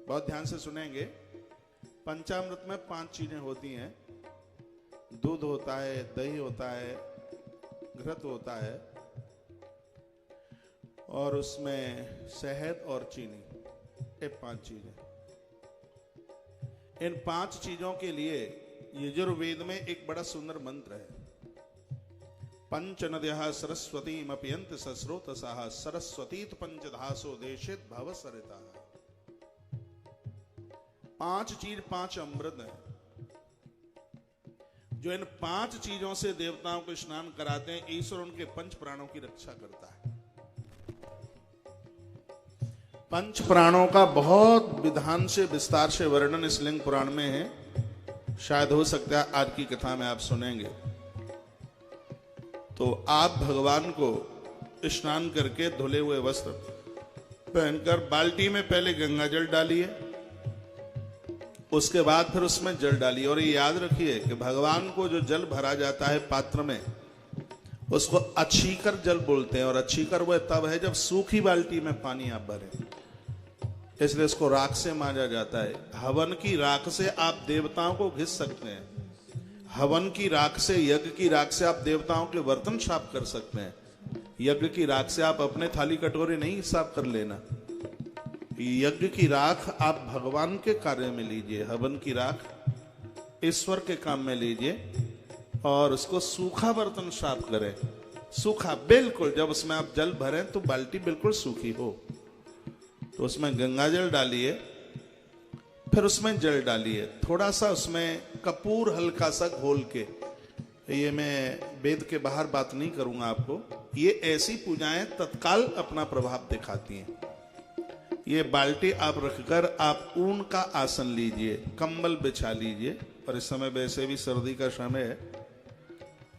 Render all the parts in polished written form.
बहुत ध्यान से सुनेंगे। पंचामृत में 5 चीजें होती हैं। दूध होता है, दही होता है, घृत होता है और उसमें शहद और चीनी, ये 5 चीजें। इन 5 चीजों के लिए यजुर्वेद में एक बड़ा सुंदर मंत्र है। पंच नद्यः सरस्वतीमप्यन्ति सस्रोतसाः सरस्वतीत पंचधासो देशेत भव सरिताः। 5 चीज 5 अमृत है जो इन 5 चीजों से देवताओं को स्नान कराते हैं। ईश्वर उनके 5 प्राणों की रक्षा करता है। 5 प्राणों का बहुत विधान से विस्तार से वर्णन इस लिंग पुराण में है। शायद हो सकता है आज की कथा में आप सुनेंगे। तो आप भगवान को स्नान करके धुले हुए वस्त्र पहनकर बाल्टी में पहले गंगा जल डालिए, उसके बाद फिर उसमें जल डालिए। और ये याद रखिए कि भगवान को जो जल भरा जाता है पात्र में, उसको अछीकर जल बोलते हैं। और अछीकर वह तब है जब सूखी बाल्टी में पानी आप भरें, इसलिए इसको राख से मांजा जाता है। हवन की राख से आप देवताओं को घिस सकते हैं। हवन की राख से, यज्ञ की राख से आप देवताओं के बर्तन साफ कर सकते हैं। यज्ञ की राख से आप अपने थाली कटोरे नहीं साफ कर लेना। यज्ञ की राख आप भगवान के कार्य में लीजिए, हवन की राख ईश्वर के काम में लीजिए और उसको सूखा बर्तन साफ करें। सूखा बिल्कुल, जब उसमें आप जल भरें तो बाल्टी बिल्कुल सूखी हो, तो उसमें गंगा जल डालिए, फिर उसमें जल डालिए, थोड़ा सा उसमें कपूर हल्का सा घोल के। ये मैं वेद के बाहर बात नहीं करूंगा आपको। ये ऐसी पूजाएं तत्काल अपना प्रभाव दिखाती हैं। ये बाल्टी आप रखकर आप ऊन का आसन लीजिए, कंबल बिछा लीजिए। और इस समय वैसे भी सर्दी का समय है,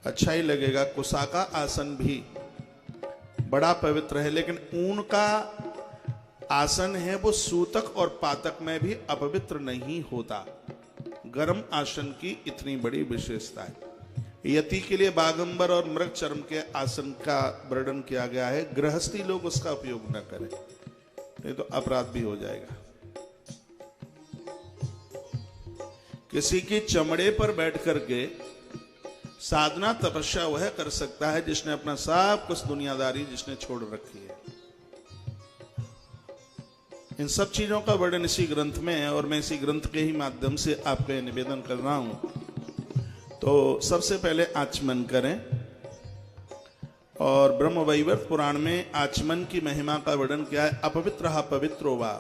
अच्छा ही लगेगा। कुसा का आसन भी बड़ा पवित्र है, लेकिन ऊन का आसन है वो सूतक और पातक में भी अपवित्र नहीं होता। गर्म आसन की इतनी बड़ी विशेषता है। यति के लिए बागंबर और मृग चर्म के आसन का वर्णन किया गया है। गृहस्थी लोग उसका उपयोग न करें, नहीं तो अपराध भी हो जाएगा। किसी की चमड़े पर बैठ करके साधना तपस्या वह कर सकता है जिसने अपना सब कुछ दुनियादारी जिसने छोड़ रखी है। इन सब चीजों का वर्णन इसी ग्रंथ में है और मैं इसी ग्रंथ के ही माध्यम से आपको निवेदन कर रहा हूं। तो सबसे पहले आचमन करें। और ब्रह्मवैवर्त पुराण में आचमन की महिमा का वर्णन किया है। अपवित्रः पवित्रो वा,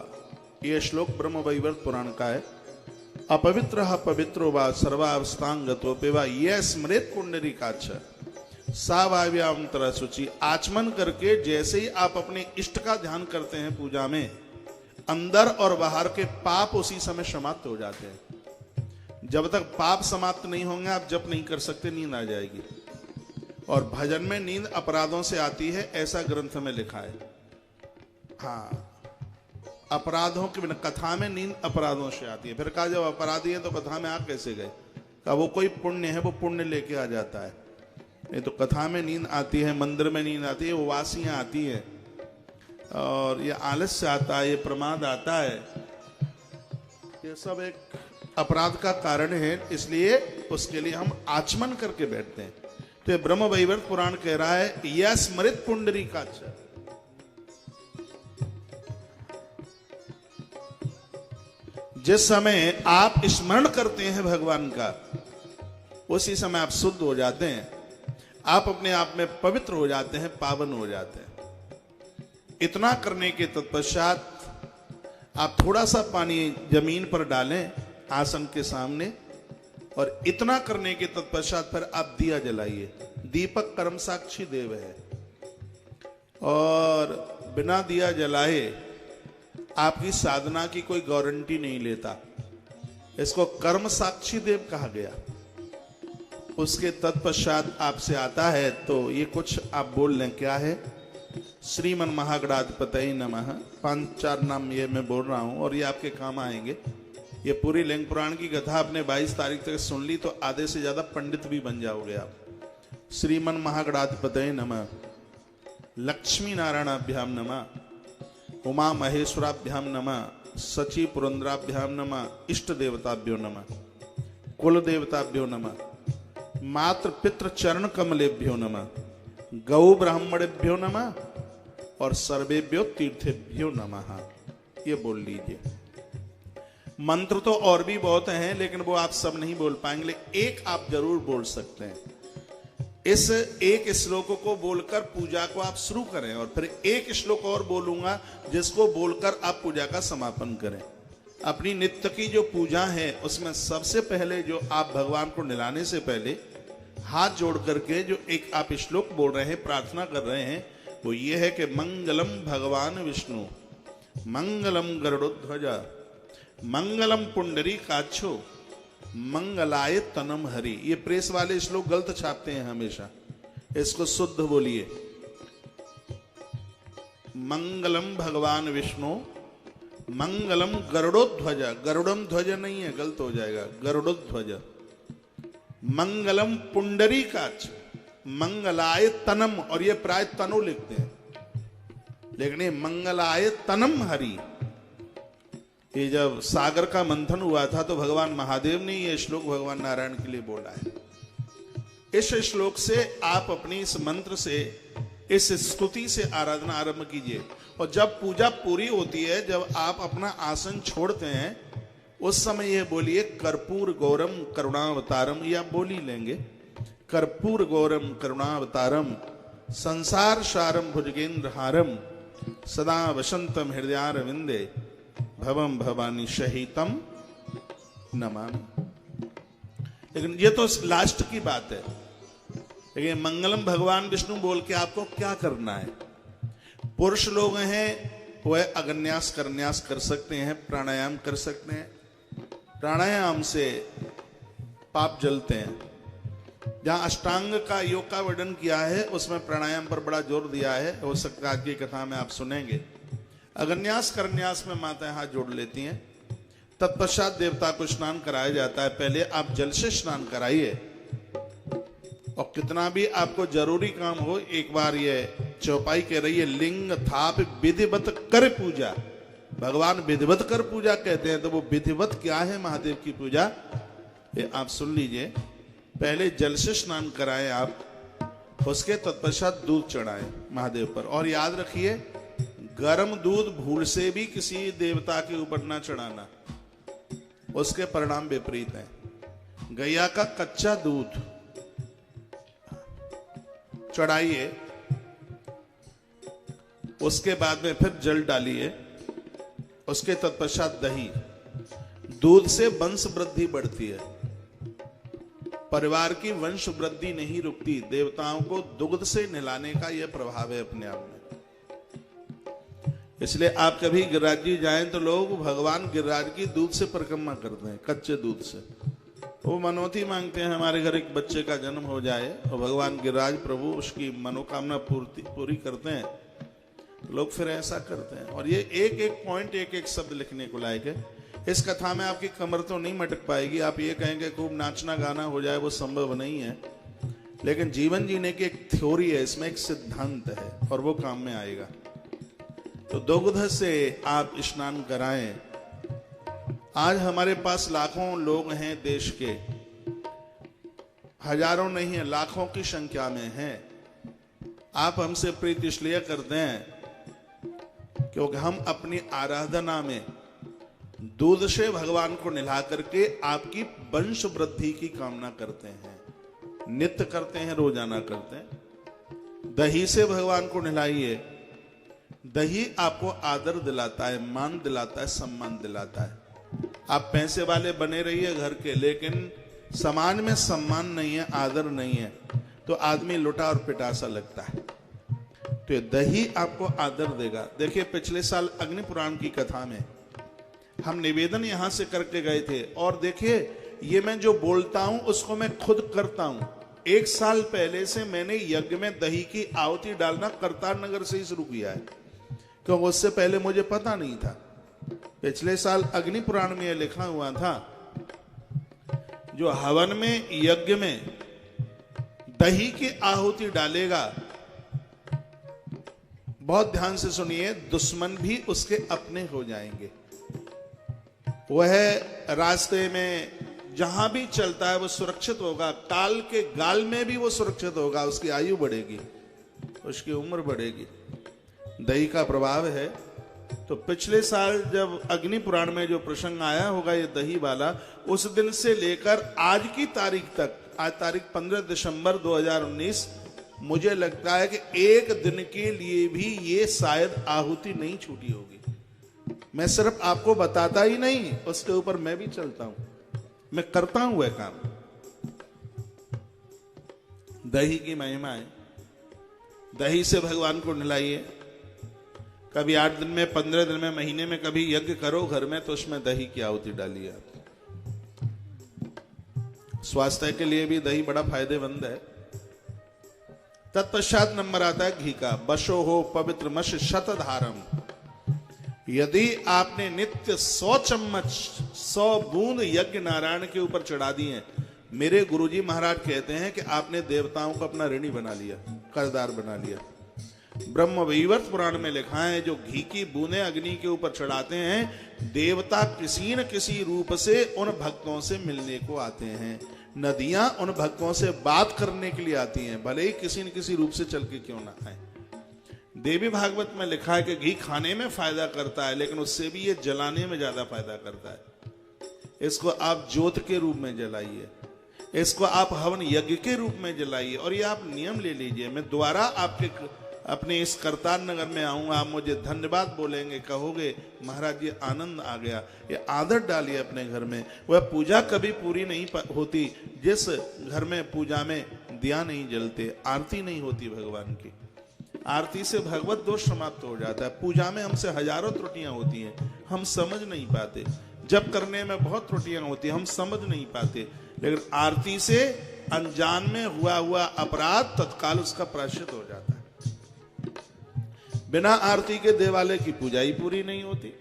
यह श्लोक ब्रह्मवैवर्त पुराण का है। अपवित्रः पवित्रो वा सर्वावस्थांगतोपि वा यह स्मृत पुंडरीकाक्ष सा वाव्यामतर शुचि। आचमन करके जैसे ही आप अपने इष्ट का ध्यान करते हैं पूजा में, अंदर और बाहर के पाप उसी समय समाप्त हो जाते हैं। जब तक पाप समाप्त नहीं होंगे आप जप नहीं कर सकते, नींद आ जाएगी। और भजन में नींद अपराधों से आती है, ऐसा ग्रंथ में लिखा है। हाँ, अपराधों के बिना, कथा में नींद अपराधों से आती है। फिर कहा जब अपराधी है तो कथा में आ कैसे गए? कहा वो कोई पुण्य है, वो पुण्य लेके आ जाता है। नहीं तो कथा में नींद आती है, मंदिर में नींद आती है, वो वासियां आती है और ये आलस्य आता है, ये प्रमाद आता है। ये सब एक अपराध का कारण है, इसलिए उसके लिए हम आचमन करके बैठते हैं। तो ये ब्रह्मवैवर्त पुराण कह रहा है यह स्मृत पुंडरीकाक्ष। जिस समय आप स्मरण करते हैं भगवान का, उसी समय आप शुद्ध हो जाते हैं, आप अपने आप में पवित्र हो जाते हैं, पावन हो जाते हैं। इतना करने के तत्पश्चात आप थोड़ा सा पानी जमीन पर डालें आसन के सामने, और इतना करने के तत्पश्चात फिर आप दिया जलाइए। दीपक कर्म साक्षी देव है और बिना दिया जलाए आपकी साधना की कोई गारंटी नहीं लेता। इसको कर्म साक्षी देव कहा गया। उसके तत्पश्चात आपसे आता है तो ये कुछ आप बोल लें। क्या है? श्रीमन महागणाधिपतये नमः। 5-4 नाम ये मैं बोल रहा हूं और ये आपके काम आएंगे। ये पूरी लिंग पुराण की कथा आपने 22 तारीख तक सुन ली तो आधे से ज्यादा पंडित भी बन जाओगे आप। श्रीमन महागणाधिपतये नमः, लक्ष्मी नारायणाभ्याम नमः, उमा महेश्वराभ्याम नमः, सची पुरंद्राभ्याम नमः, इष्ट देवताभ्यो नमः, कुल देवताभ्यो नमः, मात्र पितृ चरण कमलेभ्यो नमः, गौ ब्राह्मणेभ्यो नमः और सर्वेभ्यो तीर्थेभ्यो नमः। ये बोल लीजिए। मंत्र तो और भी बहुत हैं, लेकिन वो आप सब नहीं बोल पाएंगे, लेकिन एक आप जरूर बोल सकते हैं। इस एक श्लोक को बोलकर पूजा को आप शुरू करें और फिर एक श्लोक और बोलूंगा जिसको बोलकर आप पूजा का समापन करें। अपनी नित्य की जो पूजा है उसमें सबसे पहले जो आप भगवान को नहलाने से पहले हाथ जोड़ करके जो एक आप श्लोक बोल रहे हैं, प्रार्थना कर रहे हैं, वो ये है कि मंगलम भगवान विष्णु, मंगलम गरुड़ध्वजा, मंगलम पुंडरीकाक्षो, मंगलाय तनम हरि। ये प्रेस वाले श्लोक गलत छापते हैं हमेशा, इसको शुद्ध बोलिए। मंगलम भगवान विष्णु, मंगलम गरुड़ोध्वज, गरुड़म ध्वज नहीं है, गलत हो जाएगा, गरुड़ोध्वज, मंगलम पुंडरीकाक्ष, मंगलाय तनम, और ये प्राय तनु लिखते हैं, लेकिन ये मंगलाय तनम हरि। ये जब सागर का मंथन हुआ था तो भगवान महादेव ने ये श्लोक भगवान नारायण के लिए बोला है। इस श्लोक से आप अपनी इस मंत्र से, इस स्तुति से आराधना आरंभ कीजिए। और जब पूजा पूरी होती है, जब आप अपना आसन छोड़ते हैं, उस समय ये बोलिए कर्पूर गौरम करुणावतारम, ये आप बोल ही लेंगे। कर्पूर गौरम करुणावतारम, संसार सारम भुजगेंद्र हारम, सदा वसंतम हृदयारविंदे, भवम भवानी शहीतम नमामि। लेकिन ये तो लास्ट की बात है। लेकिन मंगलम भगवान विष्णु बोल के आपको क्या करना है? पुरुष लोग हैं वह अगन्यास करन्यास कर सकते हैं, प्राणायाम कर सकते हैं। प्राणायाम से पाप जलते हैं। जहां अष्टांग का योग का वर्णन किया है उसमें प्राणायाम पर बड़ा जोर दिया है, हो सकता है आज की कथा में आप सुनेंगे। अगन्यास करन्यास में माताएं हाथ जोड़ लेती हैं। तत्पश्चात देवता को स्नान कराया जाता है। पहले आप जल से स्नान कराइए, और कितना भी आपको जरूरी काम हो, एक बार ये चौपाई कह रही है, लिंग थाप विधिवत कर पूजा। भगवान विधिवत कर पूजा कहते हैं, तो वो विधिवत क्या है महादेव की पूजा, ये आप सुन लीजिए। पहले जल से स्नान कराएं आप, उसके तत्पश्चात दूध चढ़ाएं महादेव पर। और याद रखिए, गर्म दूध भूल से भी किसी देवता के ऊपर ना चढ़ाना, उसके परिणाम विपरीत हैं। गैया का कच्चा दूध चढ़ाइए, उसके बाद में फिर जल डालिए, उसके तत्पश्चात दही। दूध से वंश वृद्धि बढ़ती है, परिवार की वंश वृद्धि नहीं रुकती। देवताओं को दुग्ध से नहलाने का यह प्रभाव है अपने आप में। इसलिए आप कभी गिरिराज जी जाएं तो लोग भगवान गिरिराज की दूध से परिक्रमा करते हैं, कच्चे दूध से। वो मनौती मांगते हैं, हमारे घर एक बच्चे का जन्म हो जाए, और भगवान गिरिराज प्रभु उसकी मनोकामना पूरी करते हैं। लोग फिर ऐसा करते हैं। और ये एक एक पॉइंट, एक एक शब्द लिखने को लायक है। इस कथा में आपकी कमर तो नहीं मटक पाएगी। आप ये कहेंगे खूब नाचना गाना हो जाए, वो संभव नहीं है। लेकिन जीवन जीने की एक थ्योरी है, इसमें एक सिद्धांत है, और वो काम में आएगा। तो दुग्ध से आप स्नान कराएं। आज हमारे पास लाखों लोग हैं देश के, हजारों नहीं है, लाखों की संख्या में हैं। आप हमसे प्रीति इसलिए करते हैं क्योंकि हम अपनी आराधना में दूध से भगवान को नहला करके आपकी वंश वृद्धि की कामना करते हैं, नित्य करते हैं, रोजाना करते हैं। दही से भगवान को नहलाइए। दही आपको आदर दिलाता है, मान दिलाता है, सम्मान दिलाता है। आप पैसे वाले बने रहिए घर के, लेकिन समाज में सम्मान नहीं है, आदर नहीं है, तो आदमी लुटा और पिटासा लगता है। तो ये दही आपको आदर देगा। देखिए, पिछले साल अग्नि पुराण की कथा में हम निवेदन यहां से करके गए थे, और देखिए ये मैं जो बोलता हूं उसको मैं खुद करता हूं। 1 साल पहले से मैंने यज्ञ में दही की आहुति डालना करतार नगर से ही शुरू किया है, क्योंकि उससे पहले मुझे पता नहीं था। पिछले साल अग्नि पुराण में यह लिखा हुआ था, जो हवन में, यज्ञ में दही की आहुति डालेगा, बहुत ध्यान से सुनिए, दुश्मन भी उसके अपने हो जाएंगे। वह रास्ते में जहां भी चलता है वो सुरक्षित होगा, काल के गाल में भी वो सुरक्षित होगा, उसकी आयु बढ़ेगी, उसकी उम्र बढ़ेगी। दही का प्रभाव है। तो पिछले साल जब अग्नि पुराण में जो प्रसंग आया होगा ये दही वाला, उस दिन से लेकर आज की तारीख तक, आज तारीख 15 दिसंबर 2019, मुझे लगता है कि एक दिन के लिए भी ये शायद आहुति नहीं छूटी होगी। मैं सिर्फ आपको बताता ही नहीं, उसके ऊपर मैं भी चलता हूं, मैं करता हूं वह काम। दही की महिमा है। दही से भगवान को नहलाइए। कभी 8 दिन में, 15 दिन में, महीने में कभी यज्ञ करो घर में, तो उसमें दही की आहुति डालिए आप। स्वास्थ्य के लिए भी दही बड़ा फायदेमंद है। तत्पश्चात नंबर आता है घी का। बशो हो पवित्र मश शतधारम। यदि आपने नित्य 100 चम्मच 100 बूंद यज्ञ नारायण के ऊपर चढ़ा दिए, मेरे गुरुजी महाराज कहते हैं कि आपने देवताओं को अपना ऋणी बना लिया, कर्जदार बना लिया। ब्रह्म वैवर्त पुराण में लिखा है, जो घी की बूंदें अग्नि के ऊपर चढ़ाते हैं, देवता किसी न किसी रूप से उन भक्तों से मिलने को आते हैं। नदियां उन भक्तों से बात करने के लिए आती हैं, भले ही किसी न किसी रूप से चल के क्यों ना आए। देवी भागवत में लिखा है कि घी खाने में फायदा करता है, लेकिन उससे भी ये जलाने में ज्यादा फायदा करता है। इसको आप ज्योत के रूप में जलाइए, इसको आप हवन यज्ञ के रूप में जलाइए, और ये आप नियम ले लीजिए। मैं दोबारा आपके अपने इस करतार नगर में आऊंगा, आप मुझे धन्यवाद बोलेंगे, कहोगे महाराज जी आनंद आ गया। ये आदत डालिए अपने घर में। वह पूजा कभी पूरी नहीं होती जिस घर में पूजा में दिया नहीं जलते, आरती नहीं होती भगवान की। आरती से भगवत दोष समाप्त हो जाता है। पूजा में हमसे हजारों त्रुटियां होती हैं, हम समझ नहीं पाते। जप करने में बहुत त्रुटियां होती हैं, हम समझ नहीं पाते। लेकिन आरती से अनजान में हुआ अपराध तत्काल उसका प्रायश्चित हो जाता है। बिना आरती के देवालय की पूजा ही पूरी नहीं होती।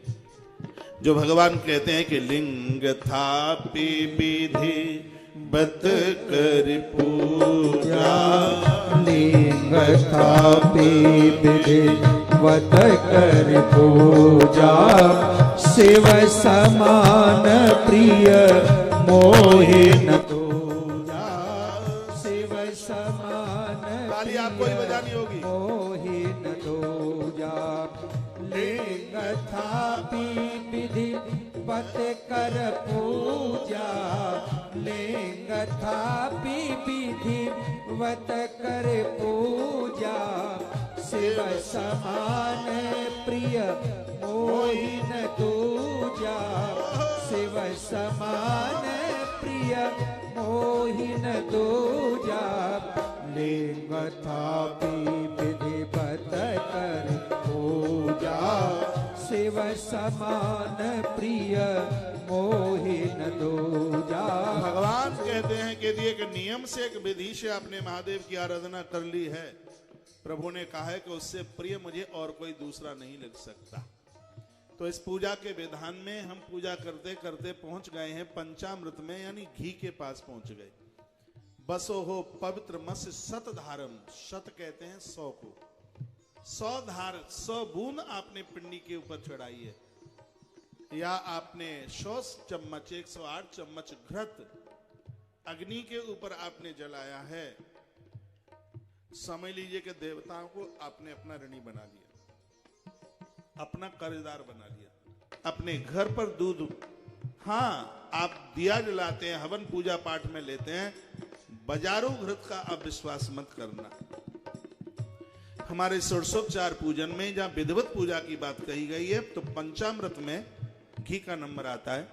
जो भगवान कहते हैं कि लिंग थापि विधि बत कर पूजा, लिंग थापि विधि बत कर पूजा, शिव समान प्रिय मोहि न दूजा, शिव समान ताली आपको ही बजानी होगी। मोहि न दूजा, लिंग थापि विधि बत कर पूजा, लिंग थापि विधि बत कर पूजा, शिव समान प्रिय मोहि न दूजा, शिव समान प्रिय मोहि न दूजा, लिंग थापि विधि बत कर पूजा, शिव समान प्रिय मोहि न दूजा। भगवान कहते हैं कि यदि एक नियम से, एक विधि से आपने महादेव की आराधना कर ली है, प्रभु ने कहा है कि उससे प्रिय मुझे और कोई दूसरा नहीं लग सकता। तो इस पूजा के विधान में हम पूजा करते करते पहुंच गए हैं पंचामृत में, यानी घी के पास पहुंच गए। बसो हो पवित्र मत्स्य शतधारम। शत कहते हैं 100 को। 100 धार 100 बूंद आपने पिंडी के ऊपर चढ़ाई है, या आपने 100 चम्मच 108 चम्मच घृत अग्नि के ऊपर आपने जलाया है। समझ लीजिए कि देवताओं को आपने अपना ऋणी बना लिया, अपना कर्जदार बना लिया। अपने घर पर दूध, हाँ आप दिया जलाते हैं, हवन पूजा पाठ में लेते हैं, बाजारों घृत का आप विश्वास मत करना। हमारे षोडशोपचार पूजन में जहां विधिवत पूजा की बात कही गई है, तो पंचामृत में घी का नंबर आता है,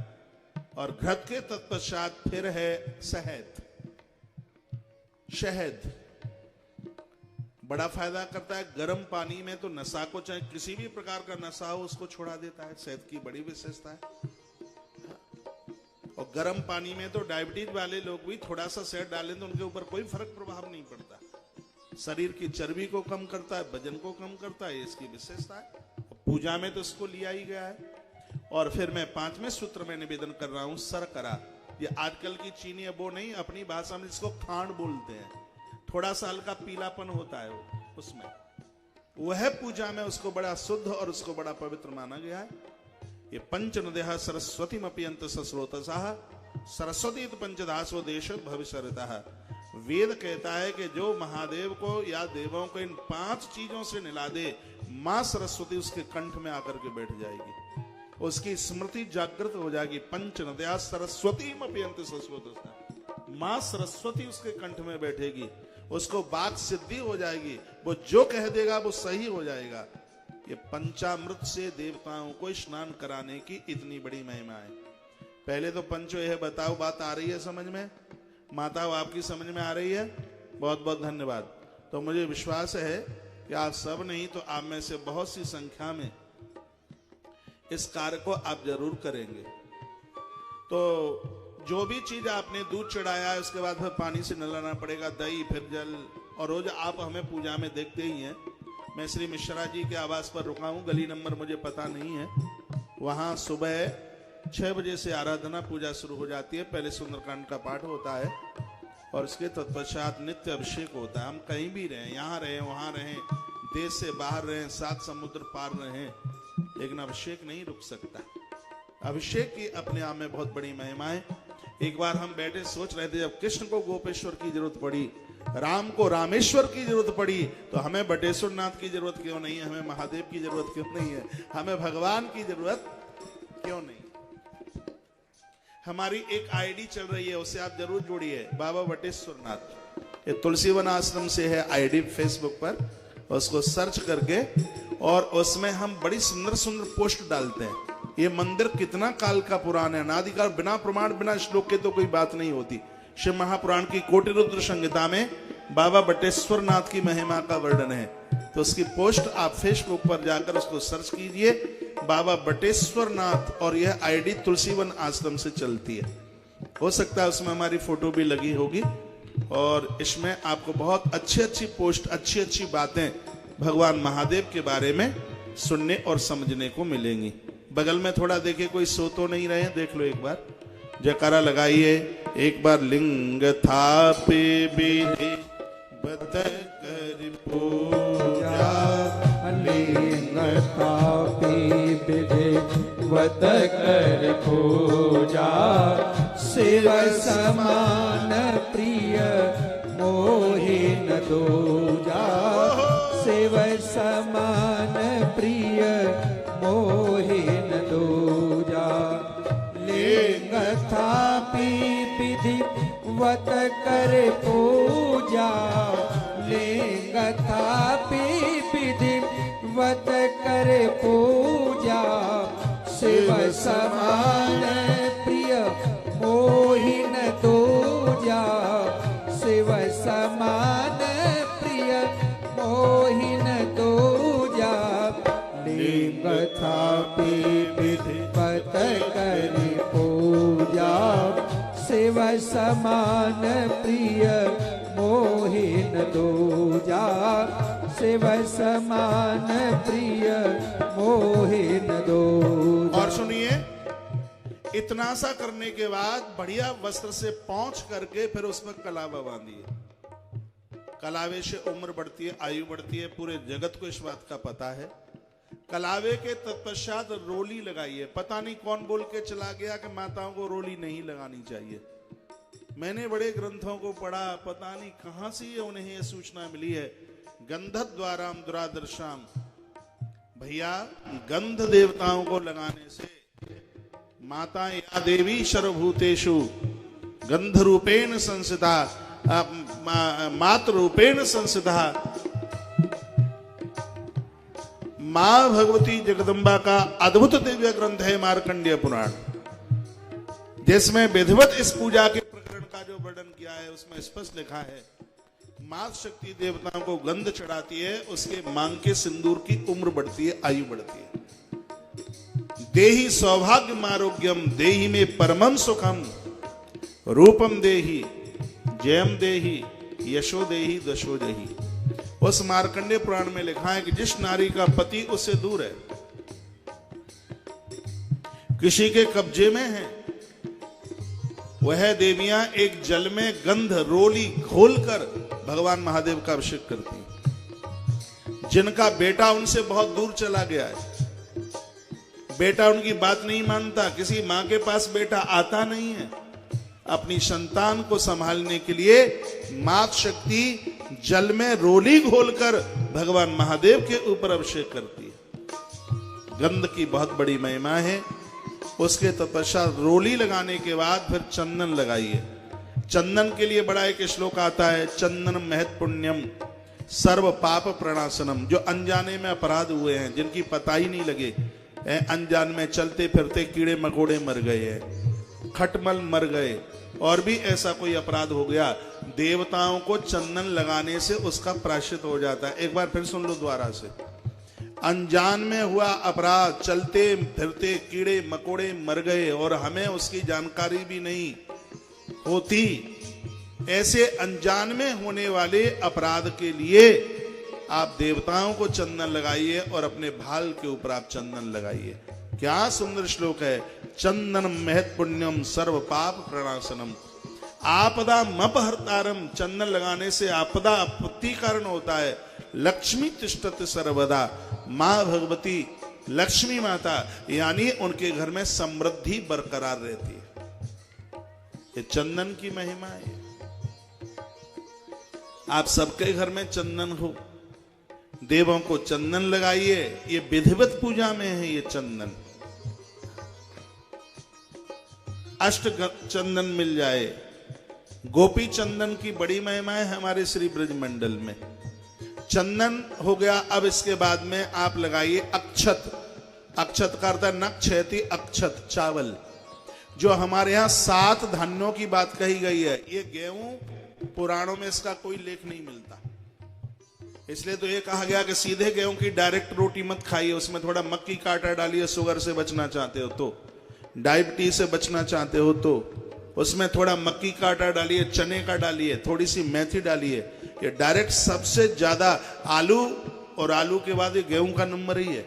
और घृत के तत्पश्चात फिर है शहद। शहद बड़ा फायदा करता है। गर्म पानी में तो नशा को, चाहे किसी भी प्रकार का नशा हो, उसको छुड़ा देता है। शहद की बड़ी विशेषता है। और गर्म पानी में तो डायबिटीज वाले लोग भी थोड़ा सा शहद डालें तो उनके ऊपर कोई फर्क प्रभाव नहीं पड़ता। शरीर की चर्बी को कम करता है, वजन को कम करता है, इसकी विशेषता है। पूजा में तो इसको लिया ही गया है। और फिर मैं 5वें सूत्र में निवेदन कर रहा हूं, शर्करा। ये आजकल की चीनी है वो नहीं, अपनी भाषा में इसको खांड बोलते हैं। थोड़ा सा हल्का पीलापन होता है वो उसमें, वह पूजा में उसको बड़ा शुद्ध और उसको बड़ा पवित्र माना गया है। ये पंच नद्यः सरस्वतीमपि अंत सस्रोतसः सरस्वती पंचदासो देश भविष्यतः। वेद कहता है कि जो महादेव को या देवों को इन 5 चीजों से निला दे, मां सरस्वती उसके कंठ में आकर के बैठ जाएगी, उसकी स्मृति जागृत हो जाएगी। पंच नद्यः सरस्वतीमपि अंत सस्रोतसः, मां सरस्वती उसके कंठ में बैठेगी, उसको बात सिद्धि हो जाएगी, वो जो कह देगा वो सही हो जाएगा। ये पंचामृत से देवताओं को स्नान कराने की इतनी बड़ी महिमा है। पहले तो पंचो यह बताओ, बात आ रही है समझ में? माताओं आपकी समझ में आ रही है? बहुत बहुत धन्यवाद। तो मुझे विश्वास है कि आप सब नहीं तो आप में से बहुत सी संख्या में इस कार्य को आप जरूर करेंगे। तो जो भी चीज आपने दूध चढ़ाया है उसके बाद फिर पानी से नहलाना पड़ेगा, दही फिर जल, और रोज आप हमें पूजा में देखते ही हैं। मैं श्री मिश्रा जी के आवास पर रुका हूं, गली नंबर मुझे पता नहीं है। वहां सुबह 6 बजे से आराधना पूजा शुरू हो जाती है। पहले सुंदरकांड का पाठ होता है और उसके तत्पश्चात नित्य अभिषेक होता है। हम कहीं भी रहें, यहाँ रहें वहां रहें, देश से बाहर रहें, 7 समुद्र पार रहें, लेकिन अभिषेक नहीं रुक सकता। अभिषेक की अपने आप में बहुत बड़ी महिमा है। एक बार हम बैठे सोच रहे थे, जब कृष्ण को गोपेश्वर की जरूरत पड़ी, राम को रामेश्वर की जरूरत पड़ी, तो हमें बटेश्वर नाथ की जरूरत क्यों नहीं है? हमें महादेव की जरूरत क्यों नहीं है? हमें भगवान की जरूरत क्यों नहीं? हमारी एक आईडी चल रही है, उससे आप जरूर जुड़िए, बाबा बटेश्वर नाथ। ये तुलसीवन आश्रम से है आईडी फेसबुक पर, उसको सर्च करके, और उसमें हम बड़ी सुंदर सुंदर पोस्ट डालते हैं। ये मंदिर कितना काल का पुराना है, अनादिकाल, बिना प्रमाण बिना श्लोक के तो कोई बात नहीं होती। शिव महापुराण की कोटि रुद्र संहिता में बाबा बटेश्वर नाथ की महिमा का वर्णन है। तो उसकी पोस्ट आप फेसबुक पर जाकर उसको सर्च कीजिए, बाबा बटेश्वर नाथ, और यह आईडी तुलसीवन आश्रम से चलती है। हो सकता है उसमें हमारी फोटो भी लगी होगी, और इसमें आपको बहुत अच्छी अच्छी पोस्ट, अच्छी अच्छी बातें भगवान महादेव के बारे में सुनने और समझने को मिलेंगी। बगल में थोड़ा देखिए, कोई सो तो नहीं रहे, देख लो एक बार, जयकारा लगाइए एक बार। लिंग थापे विधि बत कर पूजा, लिंग थापे विधि बत कर पूजा, शिव समान प्रिय मोहि न दूजा, शिव समान प्रिय मोहि न दूजा। लिंग थापी विधि वत कर पूजा, लिंग थापी विधि वत कर पूजा, शिव समान प्रिय मोहि न दूजा, शिव समान प्रिय मोहि न दूजा। लिंग थापी विधि वत कर पूजा, शिव समान प्रिय मोहि न दूजा, शिव समान प्रिय मोहि न दूजा। और सुनिए, इतना सा करने के बाद बढ़िया वस्त्र से पोंछ करके फिर उसमें कलावा बांधिए। कलावे से उम्र बढ़ती है, आयु बढ़ती है, पूरे जगत को इस बात का पता है। कलावे के तत्पश्चात रोली लगाइए। पता नहीं कौन बोल के चला गया कि माताओं को रोली नहीं लगानी चाहिए। मैंने बड़े ग्रंथों को पढ़ा, पता नहीं कहां से ये उन्हें ये सूचना मिली है। गंधद्वाराम दुरादर्शाम, भैया गंध देवताओं को लगाने से माता या देवी सर्वभूतेषु गंध रूपेण संस्थिता, मातृ रूपेण संस्थिता, मां भगवती जगदम्बा का अद्भुत दिव्य ग्रंथ है मार्कंडेय पुराण, जिसमें विधिवत इस पूजा के प्रकरण का जो वर्णन किया है उसमें स्पष्ट लिखा है, मां शक्ति देवताओं को गंध चढ़ाती है, उसके मांग के सिंदूर की उम्र बढ़ती है, आयु बढ़ती है। देहि सौभाग्यम आरोग्यम, देहि में परमं सुखम, रूपम देहि, जयम देहि, यशो देहि, दशो देहि। उस मार्कंडेय पुराण में लिखा है कि जिस नारी का पति उससे दूर है, किसी के कब्जे में है, वह देवियां एक जल में गंध रोली घोलकर भगवान महादेव का अभिषेक करती हैं। जिनका बेटा उनसे बहुत दूर चला गया है, बेटा उनकी बात नहीं मानता, किसी मां के पास बेटा आता नहीं है। अपनी संतान को संभालने के लिए मात शक्ति जल में रोली घोलकर भगवान महादेव के ऊपर अभिषेक करती है। गंध की बहुत बड़ी महिमा है। उसके तत्पश्चात रोली लगाने के बाद फिर चंदन लगाइए। चंदन के लिए बड़ा एक श्लोक आता है, चंदन महत् पुण्यम सर्व पाप प्रणाशनम। जो अनजाने में अपराध हुए हैं, जिनकी पता ही नहीं लगे, अनजान में चलते फिरते कीड़े मकोड़े मर गए हैं, खटमल मर गए, और भी ऐसा कोई अपराध हो गया, देवताओं को चंदन लगाने से उसका प्रायश्चित हो जाता है। एक बार फिर सुन लो दोबारा से। अनजान में हुआ अपराध, चलते फिरते कीड़े मकोड़े मर गए और हमें उसकी जानकारी भी नहीं होती, ऐसे अनजान में होने वाले अपराध के लिए आप देवताओं को चंदन लगाइए और अपने भाल के ऊपर आप चंदन लगाइए। क्या सुंदर श्लोक है, चंदनम महत् पुण्यम सर्व पाप प्रणाशनम आपदा मपहर्तारम। चंदन लगाने से आपदा आपत्ति कारण होता है। लक्ष्मी तिष्ठति सर्वदा, मां भगवती लक्ष्मी माता यानी उनके घर में समृद्धि बरकरार रहती है। ये चंदन की महिमा है। आप सबके घर में चंदन हो, देवों को चंदन लगाइए। ये विधिवत पूजा में है ये चंदन। अष्ट चंदन मिल जाए। गोपी चंदन की बड़ी महिमा है हमारे श्री ब्रज मंडल में। चंदन हो गया, अब इसके बाद में आप लगाइए अक्षत। अक्षत का अर्थ नक्षति अक्षत, चावल। जो हमारे यहाँ 7 धान्यों की बात कही गई है, ये गेहूं पुराणों में इसका कोई लेख नहीं मिलता, इसलिए तो ये कहा गया कि सीधे गेहूं की डायरेक्ट रोटी मत खाइए, उसमें थोड़ा मक्की का आटा डालिए। शुगर से बचना चाहते हो तो, डायबिटीज से बचना चाहते हो तो उसमें थोड़ा मक्की का आटा डालिए, चने का डालिए, थोड़ी सी मेथी डालिए। ये डायरेक्ट सबसे ज्यादा आलू, और आलू के बाद ये गेहूं का नंबर ही है।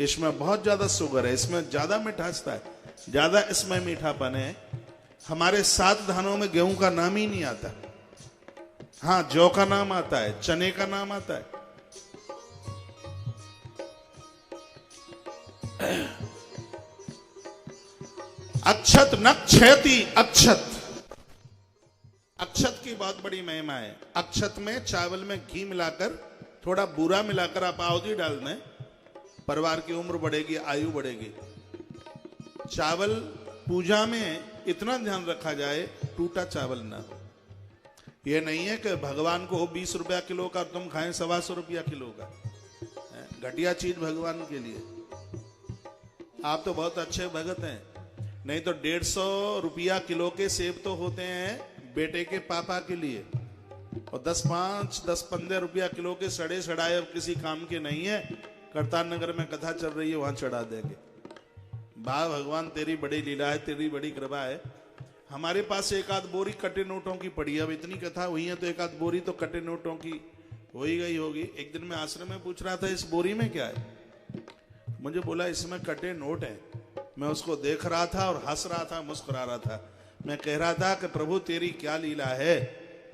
इसमें बहुत ज्यादा शुगर है, इसमें ज्यादा मिठासता है, ज्यादा इसमें मीठापन है। हमारे 7 धानों में गेहूं का नाम ही नहीं आता। हाँ, जौ का नाम आता है, चने का नाम आता है। अक्षत नक्षति अक्षत। अक्षत की बहुत बड़ी महिमा है। अक्षत में चावल में घी मिलाकर, थोड़ा बूरा मिलाकर आप आहुति डाल दें, परिवार की उम्र बढ़ेगी, आयु बढ़ेगी। चावल पूजा में इतना ध्यान रखा जाए, टूटा चावल ना हो। यह नहीं है कि भगवान को 20 रुपया किलो का तुम खाएं 125 रुपया किलो का, घटिया चीज भगवान के लिए। आप तो बहुत अच्छे भगत हैं, नहीं तो 150 रुपया किलो के सेब तो होते हैं बेटे के पापा के लिए, और 10-15 रुपया किलो के सड़े सड़ाए अब किसी काम के नहीं है। करतार नगर में कथा चल रही है, वहां चढ़ा देंगे। वाह भगवान, तेरी बड़ी लीला है, तेरी बड़ी कृपा है। हमारे पास एक आध बोरी कटे नोटों की पड़ी है। अब इतनी कथा हुई है तो एक आध बोरी तो कटे नोटों की हो ही गई होगी। एक दिन मैं आश्रम में पूछ रहा था, इस बोरी में क्या है? मुझे बोला इसमें कटे नोट है। मैं उसको देख रहा था और हंस रहा था, मुस्कुरा रहा था। मैं कह रहा था कि प्रभु तेरी क्या लीला है,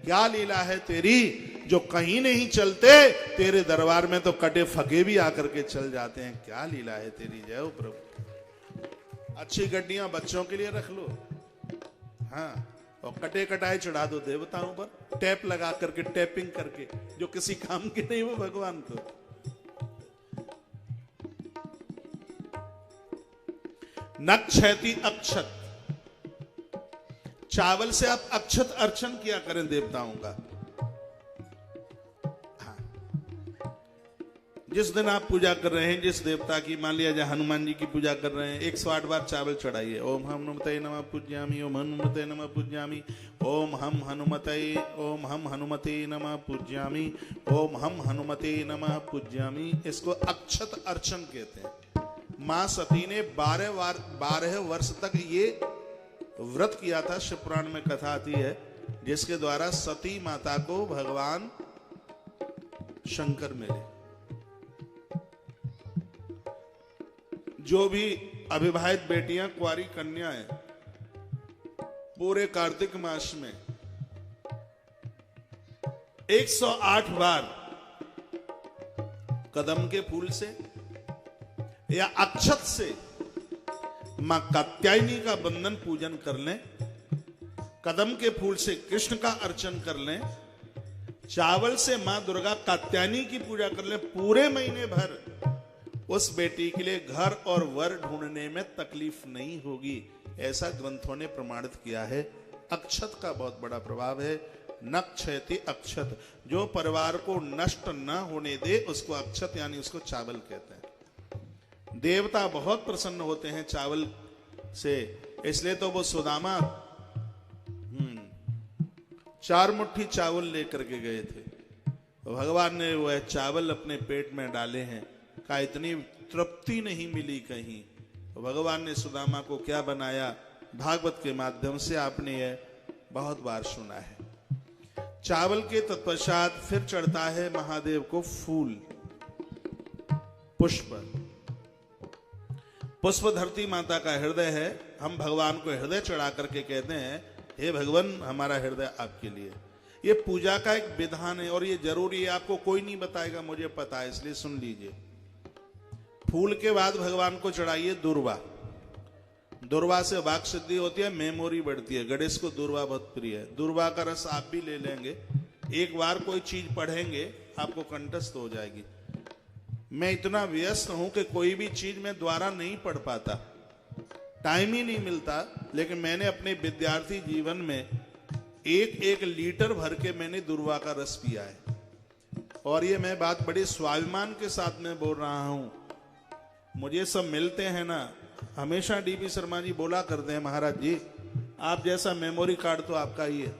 क्या लीला है तेरी, जो कहीं नहीं चलते तेरे दरबार में तो कटे फगे भी आकर के चल जाते हैं। क्या लीला है तेरी, जय हो प्रभु। अच्छी गड्डियां बच्चों के लिए रख लो, हाँ, और कटे कटाए चढ़ा दो देवताओं पर, टैप लगा करके, टैपिंग करके, जो किसी काम के नहीं वो भगवान को। नक्षति अक्षत, चावल से आप अक्षत अर्चन किया करें देवताओं का। हाँ, जिस दिन आप पूजा कर रहे हैं जिस देवता की, मान लिया जाए हनुमान जी की पूजा कर रहे हैं, 108 बार चावल चढ़ाइए। ओम हम हनुमते नमः पूज्यामि, ओम हनुमते नमः पूज्यामि, ओम हम हनुमते नमः पूज्यामि, ओम हम हनुमते नमः पूज्यामि। इसको अक्षत अर्चन कहते हैं। मां सती ने 12 वर्ष तक ये व्रत किया था। शिव पुराण में कथा आती है, जिसके द्वारा सती माता को भगवान शंकर मिले। जो भी अविवाहित बेटियां, कुंवारी कन्याएं, पूरे कार्तिक मास में 108 बार कदम के फूल से या अक्षत से मां कात्यायनी का बंधन पूजन कर लें, कदम के फूल से कृष्ण का अर्चन कर लें, चावल से मां दुर्गा कात्यायनी की पूजा कर लें, पूरे महीने भर उस बेटी के लिए घर और वर ढूंढने में तकलीफ नहीं होगी। ऐसा ग्रंथों ने प्रमाणित किया है। अक्षत का बहुत बड़ा प्रभाव है। न क्षयति अक्षत, जो परिवार को नष्ट न होने दे उसको अक्षत यानी उसको चावल कहते हैं। देवता बहुत प्रसन्न होते हैं चावल से, इसलिए तो वो सुदामा 4 मुट्ठी चावल लेकर के गए थे। भगवान ने वह चावल अपने पेट में डाले हैं, का इतनी तृप्ति नहीं मिली कहीं। भगवान ने सुदामा को क्या बनाया, भागवत के माध्यम से आपने यह बहुत बार सुना है। चावल के तत्पश्चात फिर चढ़ता है महादेव को फूल, पुष्प। पुष्प धरती माता का हृदय है। हम भगवान को हृदय चढ़ा करके कहते हैं, हे भगवान हमारा हृदय आपके लिए। ये पूजा का एक विधान है और ये जरूरी है, आपको कोई नहीं बताएगा, मुझे पता है, इसलिए सुन लीजिए। फूल के बाद भगवान को चढ़ाइए दुर्वा। दुर्वा से वाक सिद्धि होती है, मेमोरी बढ़ती है। गणेश को दुर्वा बहुत प्रिय है। दुर्वा का रस आप भी ले लेंगे, एक बार कोई चीज पढ़ेंगे आपको कंठस्थ हो जाएगी। मैं इतना व्यस्त हूं कि कोई भी चीज मैं द्वारा नहीं पढ़ पाता, टाइम ही नहीं मिलता, लेकिन मैंने अपने विद्यार्थी जीवन में 1-1 लीटर भर के मैंने दुर्वा का रस पिया है। और ये मैं बात बड़े स्वाभिमान के साथ में बोल रहा हूं। मुझे सब मिलते हैं ना, हमेशा डीपी शर्मा जी बोला करते हैं, महाराज जी आप जैसा मेमोरी कार्ड तो आपका ही है।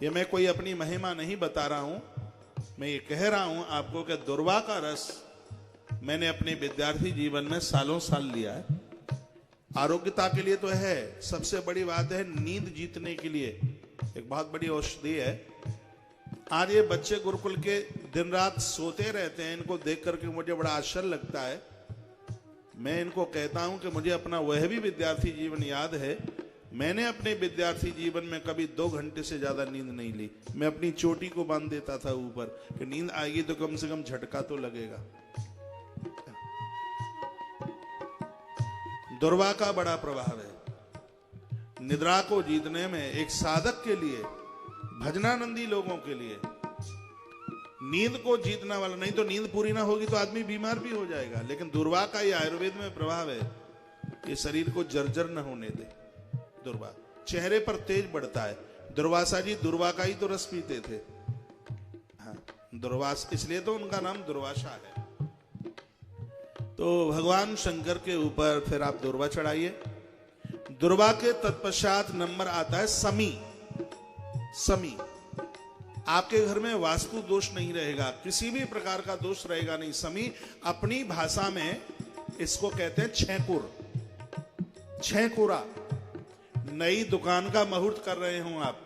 ये मैं कोई अपनी महिमा नहीं बता रहा हूं, मैं ये कह रहा हूं आपको कि दुर्वा का रस मैंने अपने विद्यार्थी जीवन में सालों साल लिया है। आरोग्यता के लिए तो है, सबसे बड़ी बात है नींद जीतने के लिए एक बहुत बड़ी औषधि है। आज ये बच्चे गुरुकुल के दिन रात सोते रहते हैं, इनको देख करके मुझे बड़ा आश्चर्य लगता है। मैं इनको कहता हूं कि मुझे अपना वह भी विद्यार्थी जीवन याद है। मैंने अपने विद्यार्थी जीवन में कभी 2 घंटे से ज्यादा नींद नहीं ली। मैं अपनी चोटी को बांध देता था ऊपर कि नींद आएगी तो कम से कम झटका तो लगेगा। दुर्वा का बड़ा प्रभाव है निद्रा को जीतने में। एक साधक के लिए, भजनानंदी लोगों के लिए नींद को जीतना वाला, नहीं तो नींद पूरी ना होगी तो आदमी बीमार भी हो जाएगा। लेकिन दुर्वा का ये आयुर्वेद में प्रभाव है, ये शरीर को जर्जर न होने दे। दुर्वा चेहरे पर तेज बढ़ता है। दुर्वासा जी दुर्वा का ही तो रस पीते थे। हाँ, दुर्वास, इसलिए तो उनका नाम दुर्वासा है। तो भगवान शंकर के ऊपर फिर आप दुर्वा चढ़ाइए। दुर्वा के तत्पश्चात नंबर आता है समी। समी, आपके घर में वास्तु दोष नहीं रहेगा, किसी भी प्रकार का दोष रहेगा नहीं। समी अपनी भाषा में इसको कहते हैं छेकुर, छेकुरा। नई दुकान का मुहूर्त कर रहे हो आप,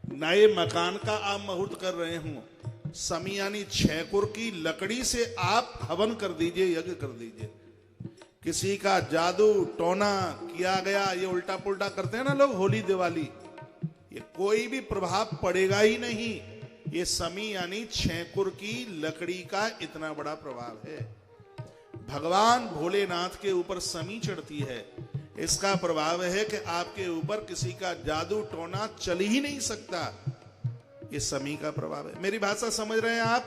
नए मकान का आप मुहूर्त कर रहे हो, समी यानी छेकुर की लकड़ी से आप हवन कर दीजिए, यज्ञ कर दीजिए। किसी का जादू टोना किया गया, ये उल्टा पुल्टा करते हैं ना लोग होली दिवाली, ये कोई भी प्रभाव पड़ेगा ही नहीं। ये समी यानी छेकुर की लकड़ी का इतना बड़ा प्रभाव है। भगवान भोलेनाथ के ऊपर समी चढ़ती है, इसका प्रभाव है कि आपके ऊपर किसी का जादू टोना चल ही नहीं सकता। ये समी का प्रभाव है। मेरी भाषा समझ रहे हैं आप?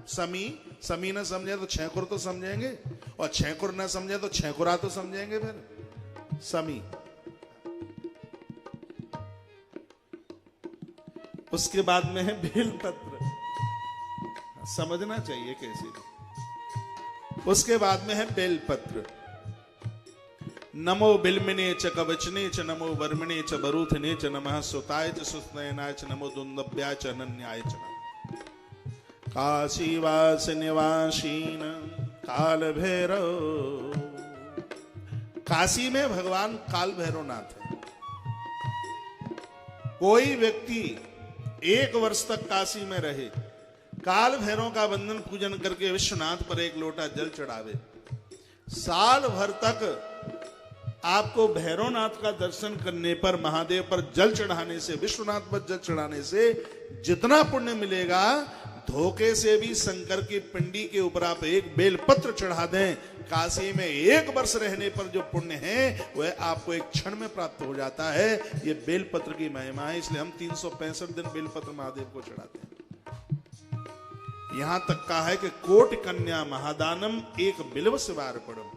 समी, समी ना समझे तो छेकुर तो समझेंगे, और छेकुर ना समझे तो छेकुरा तो समझेंगे। फिर समी। उसके बाद में है बेलपत्र, समझना चाहिए कैसे। उसके बाद में है बेलपत्र। नमो बिल्मिने च कवचने च नमो वर्मणे च बरूथने च नमः सुताय च सुतनयनाय च नमो दुंदभ्याय च अनन्याय च नमः। काशीवास निवासीन काल भैरव। काशी में भगवान काल भैरवनाथ है। कोई व्यक्ति 1 वर्ष तक काशी में रहे, काल भैरव का वंदन पूजन करके विश्वनाथ पर 1 लोटा जल चढ़ावे, साल भर तक आपको भैरवनाथ का दर्शन करने पर, महादेव पर जल चढ़ाने से, विश्वनाथ पर जल चढ़ाने से जितना पुण्य मिलेगा, धोखे से भी शंकर की पिंडी के ऊपर आप 1 बेलपत्र चढ़ा दें काशी में 1 वर्ष रहने पर जो पुण्य है वह आपको एक क्षण में प्राप्त हो जाता है। ये बेलपत्र की महिमा है, इसलिए हम 365 दिन बेलपत्र महादेव को चढ़ाते हैं। यहां तक कहा है कि कोटि कन्या महादानम एक बिल्व शिवार्पणम,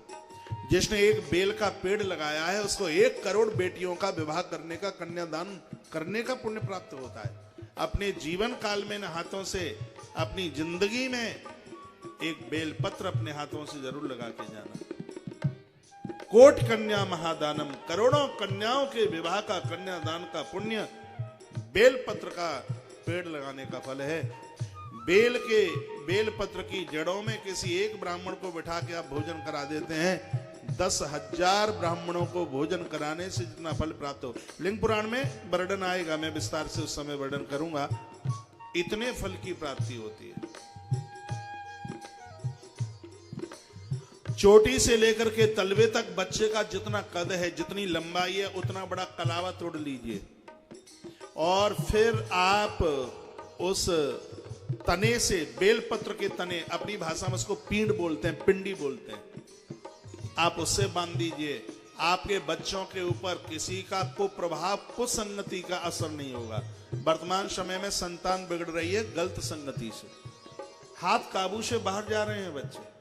जिसने एक बेल का पेड़ लगाया है उसको 1 करोड़ बेटियों का विवाह करने का, कन्यादान करने का पुण्य प्राप्त होता है। अपने जीवन काल में इन हाथों से अपनी जिंदगी में एक बेल पत्र अपने हाथों से जरूर लगा के जाना। कोटि कन्या महादानम, करोड़ों कन्याओं के विवाह का, कन्यादान का पुण्य बेल पत्र का पेड़ लगाने का फल है। बेल पत्र की जड़ों में किसी एक ब्राह्मण को बिठा के आप भोजन करा देते हैं, 10,000 ब्राह्मणों को भोजन कराने से जितना फल प्राप्त हो। लिंग पुराण में वर्णन आएगा, मैं विस्तार से उस समय वर्णन करूंगा। इतने फल की प्राप्ति होती है। चोटी से लेकर के तलवे तक बच्चे का जितना कद है, जितनी लंबाई है, उतना बड़ा कलावा तोड़ लीजिए और फिर आप उस तने से, बेलपत्र के तने, अपनी भाषा में उसको पींड बोलते हैं, पिंडी बोलते हैं, आप उससे बांध दीजिए। आपके बच्चों के ऊपर किसी का कुप्रभाव, कुसंगति का असर नहीं होगा। वर्तमान समय में संतान बिगड़ रही है गलत संगति से, हाथ काबू से बाहर जा रहे हैं बच्चे।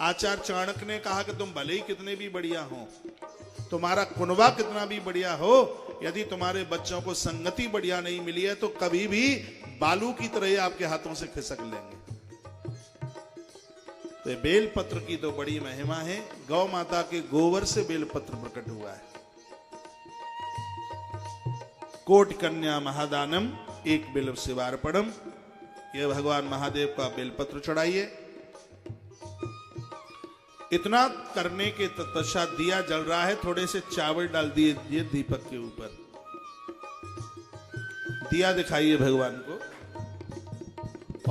आचार्य चाणक्य ने कहा कि तुम भले ही कितने भी बढ़िया हो, तुम्हारा कुनबा कितना भी बढ़िया हो, यदि तुम्हारे बच्चों को संगति बढ़िया नहीं मिली है तो कभी भी बालू की तरह आपके हाथों से खिसक लेंगे। तो बेलपत्र की तो बड़ी महिमा है। गौ माता के गोबर से बेलपत्र प्रकट हुआ है। कोटि कन्या महादानम एक बिल्व शिवार्पणम, यह भगवान महादेव का बेलपत्र चढ़ाइए। इतना करने के तत्पश्चात दिया जल रहा है, थोड़े से चावल डाल दीजिए दीपक के ऊपर, दिया दिखाइए भगवान को।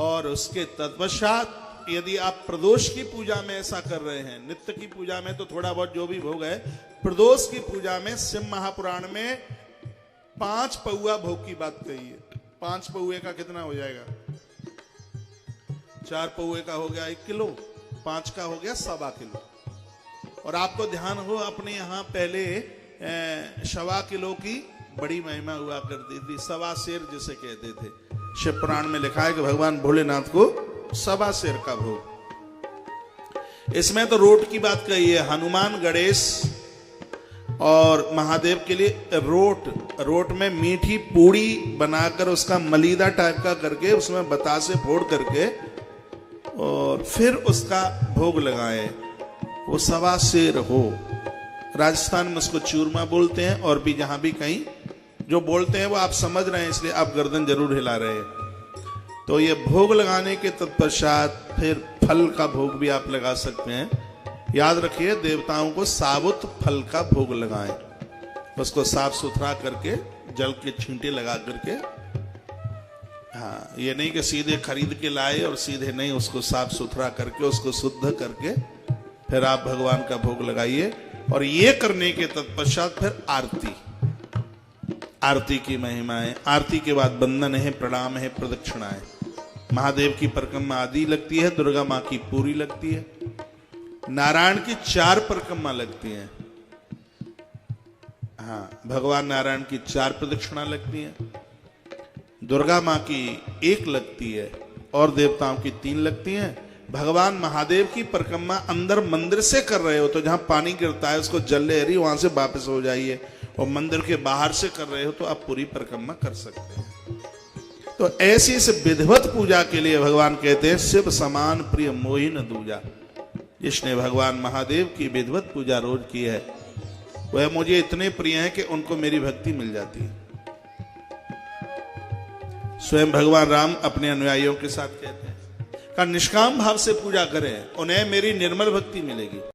और उसके तत्पश्चात यदि आप प्रदोष की पूजा में ऐसा कर रहे हैं, नित्य की पूजा में तो थोड़ा बहुत जो भी भोग है, प्रदोष की पूजा में शिव महापुराण में 5 पौआ भोग की बात कही है। 5 पौए का कितना हो जाएगा? 4 पौए का हो गया 1 किलो, 5 का हो गया 1.25 किलो। और आपको ध्यान हो, अपने यहाँ पहले 1.25 किलो की बड़ी महिमा हुआ करती थी, 1.25 सेर जिसे कहते थे। शिव पुराण में लिखा है कि भगवान भोलेनाथ को 1.25 सेर का भोग। इसमें तो रोट की बात कही है। हनुमान, गणेश और महादेव के लिए रोट में मीठी पूड़ी बनाकर उसका मलीदा टाइप का करके उसमें बतासे फोड़ करके और फिर उसका भोग लगाए, वो 1.25 सेर हो। राजस्थान में उसको चूरमा बोलते हैं, और भी जहां भी कहीं जो बोलते हैं वो आप समझ रहे हैं, इसलिए आप गर्दन जरूर हिला रहे हैं। तो ये भोग लगाने के तत्पश्चात फिर फल का भोग भी आप लगा सकते हैं। याद रखिए, देवताओं को साबुत फल का भोग लगाएं, उसको साफ सुथरा करके जल के छींटे लगा करके। हाँ, ये नहीं कि सीधे खरीद के लाए और सीधे नहीं, उसको साफ सुथरा करके, उसको शुद्ध करके फिर आप भगवान का भोग लगाइए। और ये करने के तत्पश्चात फिर आरती की महिमा है। आरती के बाद वंदन है, प्रणाम है, प्रदक्षिणा है। महादेव की परिक्रमा आदि लगती है, दुर्गा माँ की पूरी लगती है, नारायण की 4 परिक्रमा लगती है। हाँ, भगवान नारायण की 4 प्रदक्षिणा लगती है, दुर्गा माँ की 1 लगती है और देवताओं की 3 लगती हैं। भगवान महादेव की परिक्रमा अंदर मंदिर से कर रहे हो तो जहां पानी गिरता है उसको जल लहरी वहां से वापस हो जाइए, और मंदिर के बाहर से कर रहे हो तो आप पूरी परिक्रमा कर सकते हैं। तो ऐसी इस विधिवत पूजा के लिए भगवान कहते हैं, शिव समान प्रिय मोहि न दूजा। जिसने भगवान महादेव की विधिवत पूजा रोज की है वह मुझे इतने प्रिय हैं कि उनको मेरी भक्ति मिल जाती है। स्वयं भगवान राम अपने अनुयायियों के साथ कहते हैं का निष्काम भाव से पूजा करें, उन्हें मेरी निर्मल भक्ति मिलेगी।